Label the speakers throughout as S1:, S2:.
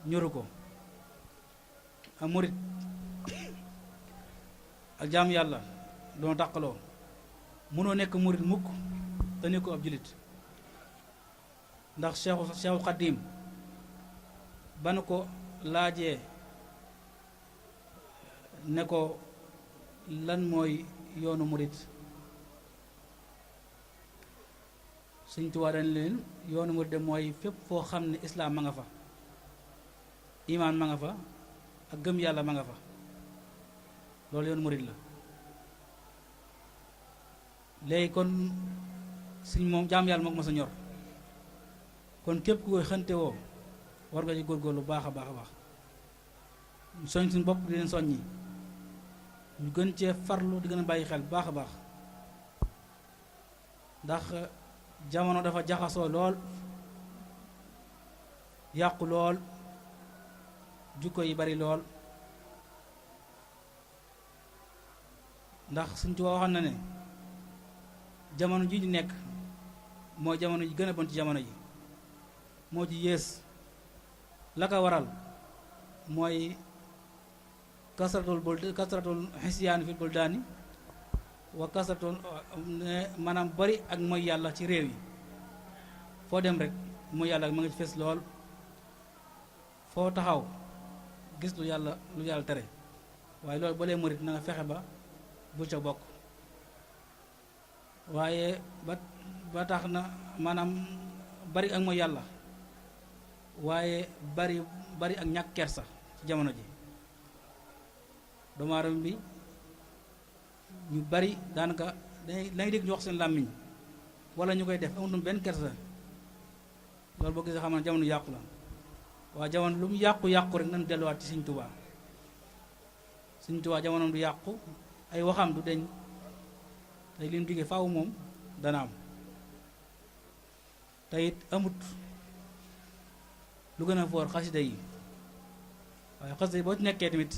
S1: ñoru ko. am murit ak jaamu yàlla doon tàqaloo. mënoo nekk murit mukk te nekkoo ab jullit, ndax Seexu Xaddiim ba nu ko laajee ne ko lan mooy yoonu murit, Sëñ Tuubaa dañ leen yoonu murit de mooy fépp foo xam ne islaam ma nga fa, imaan ma nga fa, ak gëm yàlla ma nga fa, loolu yoonu murit la. léegi kon suñ moom jaam yàlla moo ko ma sa ñor, kon képp ku koy xante woo war nga ci góorgóorlu baax a baax a baax. soñ suñ bopp di leen soññi ñu gën cee farlu di gën a bàyyi xel bu baax a baax, ndax jamono dafa jaxasoo lool, yàqu lool, jukko yi bari lool. ndax Sëñ Tuubaa waxoon na ne jamono ji ñu nekk mooy jamono ji gën a bon ci jamono ji, moo ci yées. la ko waral mooy kasratul xisyaani fil buldaani wa kasratul maanaam bari ak mooy yàlla ci réew yi. foo dem rek mooy yàlla ma nga ci fees lool, foo taxaw gis lu yàlla tere. waaye loolu ba lee murit na nga fexe ba bu ca bokk. waaye ba tax na maanaam bari ak mooy yàlla, waaye bari ak ñàkk kersa ci jamono ji. doomu aadama bi ñu bari daanaka dañuy dégg ñu wax seen làmmiñ wala ñu koy def amutum benn kersa. loolu boo gisee xam ne jamono yàqu la. waaye jamono lu mu yàqu rek nañu delluwaat ci Sëñ Tuubaa. Sëñ Tuubaa jamonoom du yàqu, ay waxam du deñ, tey li mu digee faaw moom dana am. te it amut lu gën a foor xasida yi. waaye xasida yi boo ci nekkee tamit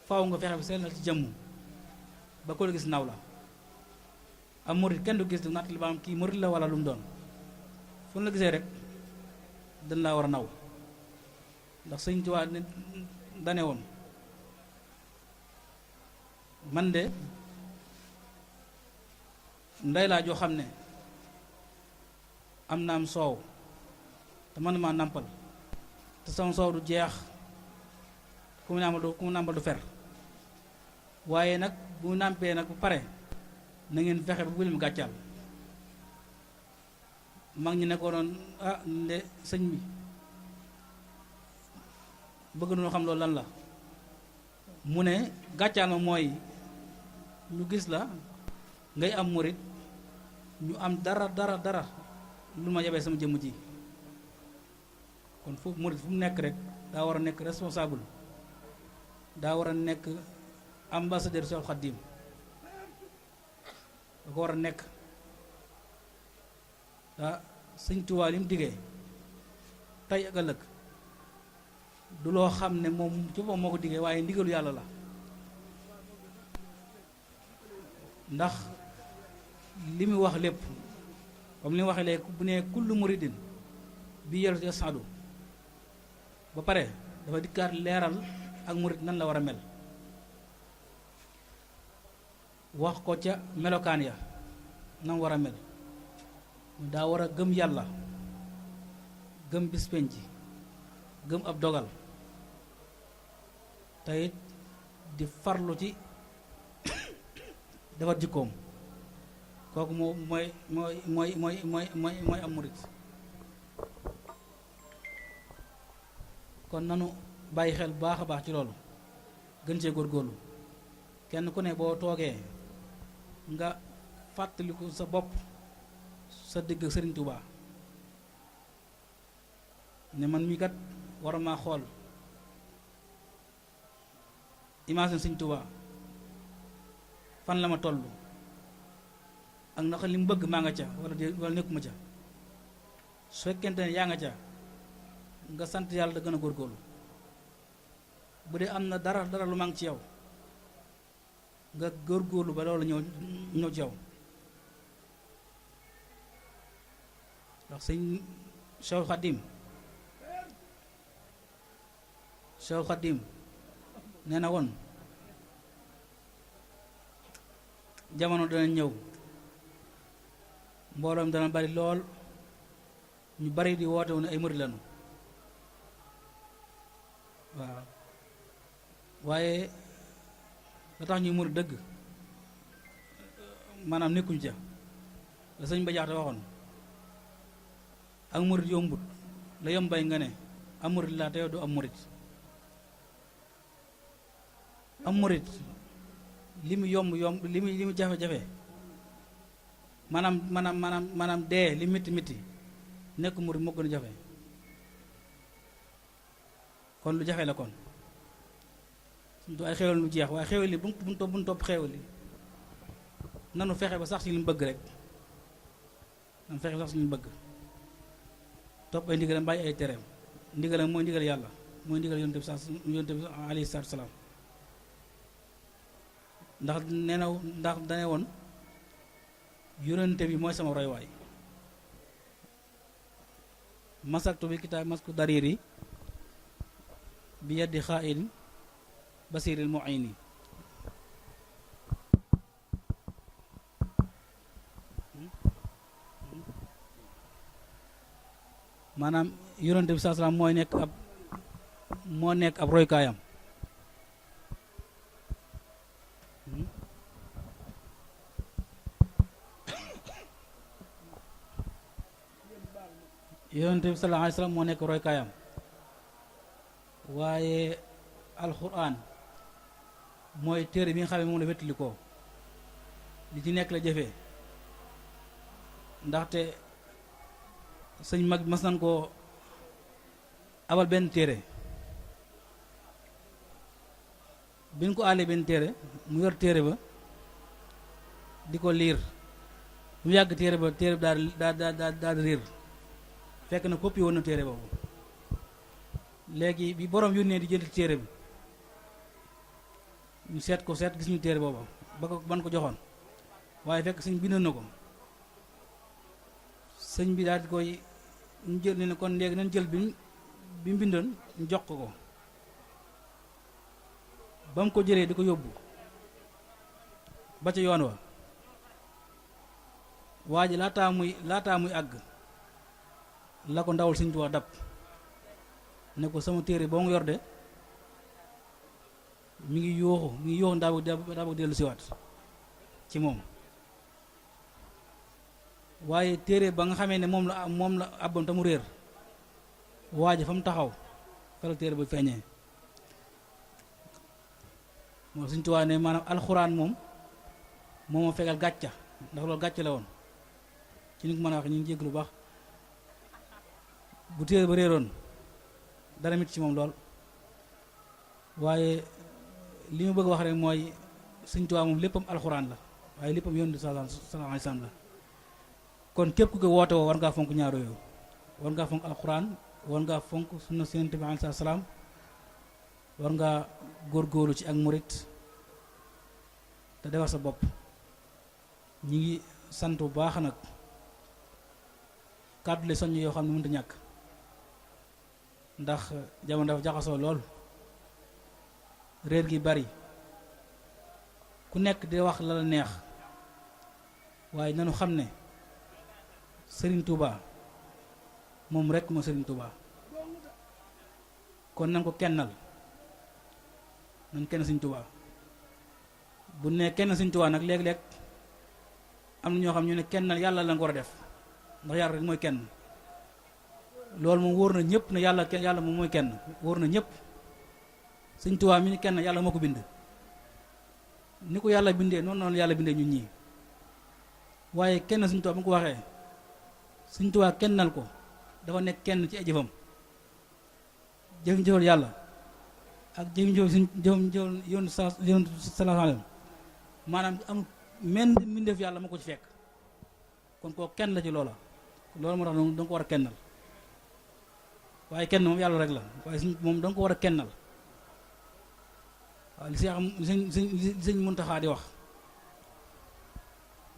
S1: faaw nga fexe bi sellal ci jëmm ba ko la gis naw la. am murit kenn du gis du natt li ba am kii murit la wala lu mu doon. fu la gisee rek dañ laa war a naw, ndax Sëñ Tuubaa ne dane woon man de ndey laa joo xam ne am na am soow te man maa nàmpal te sama soow du jeex, ku mu nàmpal du fer. waaye nag bu mu nàmpee nag bu pare na ngeen fexe ba bu leen gàccaal. mag ñi ne ko doon nde sëñ bi bëgg nañoo xam loolu lan la. mu ne gàccaal ma mooy ñu gis la ngay am murit ñu am dara lu ma yebee sama jëmm ji. kon foofu murit fu mu nekk rek daa war a nekk responsable, daa war a nekk ambassadeur Seex Xaadim, da ko war a nekk. Sëñ Tuubaa li mu diggee tey ak ëllëg du loo xam ne moom ci boppam moo ko diggee, waaye ndigalu yàlla la. ndax li mu wax lépp comme li mu waxee léegi bu ne kullu muridin bi yelu ci sadu ba pare dafa dikkaat leeral ak murid nan la war a mel, wax ko ca melokaan ya nan war a mel. daa war a gëm yàlla, gëm bis penc, gëm ab dogal, te it di farlu ci defar jikkoom. kooku mooy am murit. kon nanu bàyyi xel bu baax a baax ci loolu, gën cee góorgóorlu. kenn ku ne boo toogee nga fàttaliku sa bopp, sa digg Sëriñ Tuubaa, ne man mii kat war maa xool image Sëriñ Tuubaa fan la ma toll ak naka li mu bëgg maa nga ca wala nekkuma ca. su fekkente ne yaa nga ca nga sant yàlla da gën a góorgóorlu. bu dee am na dara lu maa ngi ci yow nga góorgóorlu ba loolu ñëw ci yow. ndax Sëñ Seex Xaadim Cheikh Khadim nee na woon jamono dana ñëw mbooloom dana bari lool ñu bari di woote wu ne ay murid lañu waaw waaye la tax ñuy murid dëgg maanaam nekkuñ ca la sëñ ba jaxte waxoon ak murid yombut la yombay nga ne am murid laa te yow du am murid am murid li mu yomb li mu jafe-jafe maanaam dee li mitti nekk murid moo gën a jafe kon lu jafe la kon du ay xéwal lu jeex waaye xéwal li buñ topp xéwal li nanu fexe ba sax ci li mu bëgg rek nanu fexe ba sax ci li mu bëgg topp ay ndigalam bàyyi ay tereem ndigalam mooy ndigal yàlla mooy ndigal yonent bi alayhi salaatu salaam ndax nee na ndax dane woon yonent bi mooy sama roywaay masaktu bi kitaab masku dariri bi yaddi xaa'il basiril mu'ini maanaam yonent bi saa salaam moo nekk ab roykaayam yonent bi sallallahu alayhi wa sallam moo nekk roykaayam waaye alxuraan mooy téere bi nga xam ne moom la wettali ko li ci nekk la jëfee ndaxte sëñ mag mas nañ koo abal benn téere bi ñu ko àllee benn téere mu yor téere ba di ko liir mu yàgg téere ba daal riir fekk na copie woon na téere boobu léegi bi borom yónnee di jënd téere bi ñu seet gis ñu téere boobu ba ko ban ko joxoon waaye fekk sëñ bindoon na ko sëñ bi daal di koy ñu jël ne kon léegi nañ jël bi mu bindoon ñu jox ko ba mu ko jëlee di ko yóbbu ba ca yoon wa waa ji laataa muy àgg la ko ndawul Sëñ Tuubaa dab ne ko sama téere boo nga yor de mi ngi yooxu daa bëgg dellu siwaat ci moom waaye téere ba nga xamee ne moom la àbbam te mu réer waa ji fa mu taxaw fa la téere ba feeñee moo Sëñ Tuubaa ne maanaam alxuraan moom moo ma fegal gàcca ndax loolu gàcca la woon ci ni ko mën a wax ñu ngi jégg lu baax bu téere ba réeroon dara mit ci moom lool waaye li mu bëgg wax rek mooy Sëñ Tuubaa moom léppam alxuraan la waaye léppam yonent bi sallallahu alayhi wa sallam la kon képp ku ko woote woo war ngaa fonk ñaar yooyu war ngaa fonk alxuraan war ngaa fonk sunna Yonent bi alayhi salaam war ngaa góorgóorlu ci ak murit te defar sa bopp ñi ngi sant bu baax nag kàddu le soññ yoo xam ne mënut a ñàkk ndax jamono dafa jaxasoo lool réer gi bari ku nekk di wax la la neex waaye nanu xam ne Sëriñ Tuubaa moom rekk moo Sëriñ Tuubaa kon nan ko kennal nan kenn Sëriñ Tuubaa bu ne kenn Sëriñ Tuubaa nag léeg-léeg am na ñoo xam ñu ne kennal yàlla la nga war a def ndax yàlla rek mooy kenn loolu moom wóor na ñëpp ne yàlla moom mooy kenn wóor na ñëpp Sëriñ Tuubaa mi ni kenn yàlla moo ko bind ni ko yàlla bindee noonu yàlla bindee ñun ñii waaye kenn Sëriñ Tuubaa bu ko waxee Sëriñ Tuubaa kennal ko dafa nekk kenn ci ay jëfam jëfal yàlla ak jëfal yoon sallallahu alayhi maanaam am menn mbindeef yàlla moo ko ci fekk kon koo kenn la ci loola loolu moo tax danga ko war a kennal waaye kenn moom yàlla rek la waaye moom danga ko war a kennal waaw li sëñ Muntaxaa di wax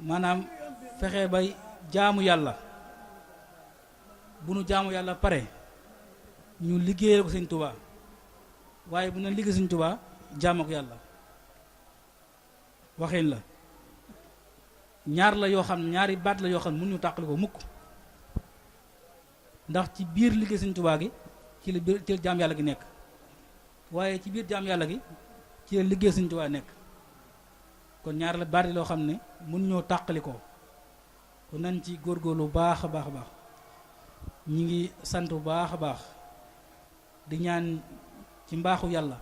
S1: maanaam fexe bay jaamu yàlla bu nu jaamu yàlla pare ñu liggéeyal ko Sëñ Tuubaa waaye bu ne liggéey Sëñ Tuubaa jaamu ko yàlla waxin la ñaar la yoo xam ñaari baat la yoo xam mun ñu tàqali ko mukk ndax ci biir liggéey Sëñ Tuubaa gi ci la biir ci la jaam yàlla gi nekk waaye ci biir jaam yàlla gi ci la liggéey Sëñ Tuubaa nekk kon ñaar la baat yi loo xam ne mun ñoo tàqali ko kon nañ ci góorgóorlu bu baax a baax a baax ñi ngi sant bu baax a baax di ñaan ci mbaaxu yàlla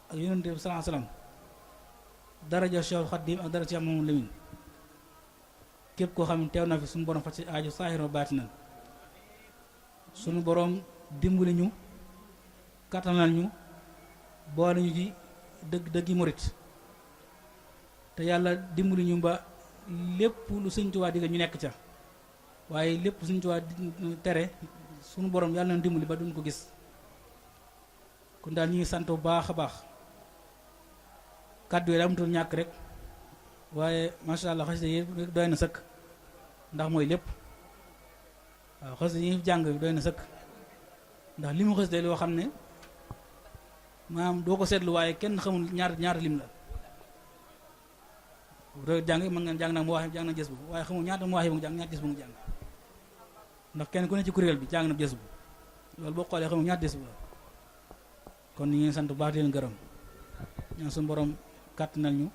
S1: ak yonent bi sallallahu alayhi wasallam daraja Cheikh Khadim ak daraja Cheikh Mamadou Lamine képp koo xam ne teew na fi suñu borom faj ci aaju saahiro baatinan suñu borom dimbali ñu kattanal ñu boole ñu ci dëggi murit te yàlla dimbali ñu ba lépp lu Sëñ Tuubaa digga ñu nekk ca waaye lépp Sëñ Tuubaa tere suñu borom yàlla na dimbali ba duñ ko gis kon daal ñu ngi sant bu baax a baax kàddu yi daa amatul ñàkk rek waaye macha allah xasida yi doy na sëkk ndax mooy lépp waaw xasida yi jàng bi doy na sëkk ndax li mu xasida loo xam ne maanaam doo ko seetlu waaye kenn xamul ñaata lim la doy jàng mën nga jàng naa mu wax jàng na gës bu waaye xamul ñaata mu wax yi mu jàng ñaata gës bu mu jàng ndax kenn ku ne ci kuréel bi jàng na gës bu loolu boo xoolee xamul ñaata gës bu la kon ñu ngi sant bu baax di leen gërëm ñaan suñu borom kàttanal ñu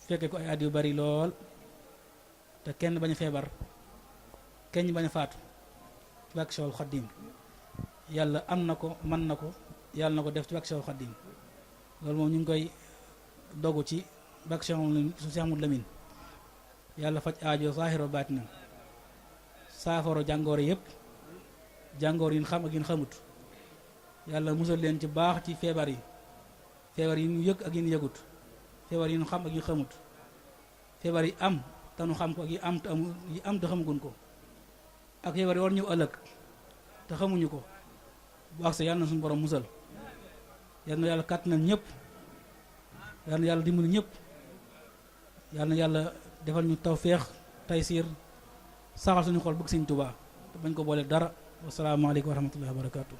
S1: fekkee ko ay at yu bari lool te kenn bañ a feebar kenn bañ a faatu ci bàkk Cheikhul Khadim yàlla am na ko mën na ko yàlla na ko def ci bàkk Cheikhul Khadim loolu moom ñu ngi koy dogu ci bàkk Cheikh Mamadou Lamine yàlla faj aajo zaahiro baatina saafaro jàngooro yëpp jàngoor yi ñu xam ak yi ñu xamut yàlla musal leen ci baax ci feebar yi ñu yëg ak yi ñu yëgut feebar yi ñu xam ak yi xamut feebar yi am te nu xam ko ak yi am te xamaguñ ko ak feebar yi war ñëw ëllëg te xamuñu ko bu agse yàlla na suñu borom musal yàlla na yàlla kàttanal ñëpp yàlla na yàlla dimbali ñëpp yàlla na yàlla defal ñu tawféex taysiir saxal suñu xol bëgg Sëñ Tuubaa te bañ ko boole dara wasalaamaaleykum wa rahmatullahi wa barakaatu.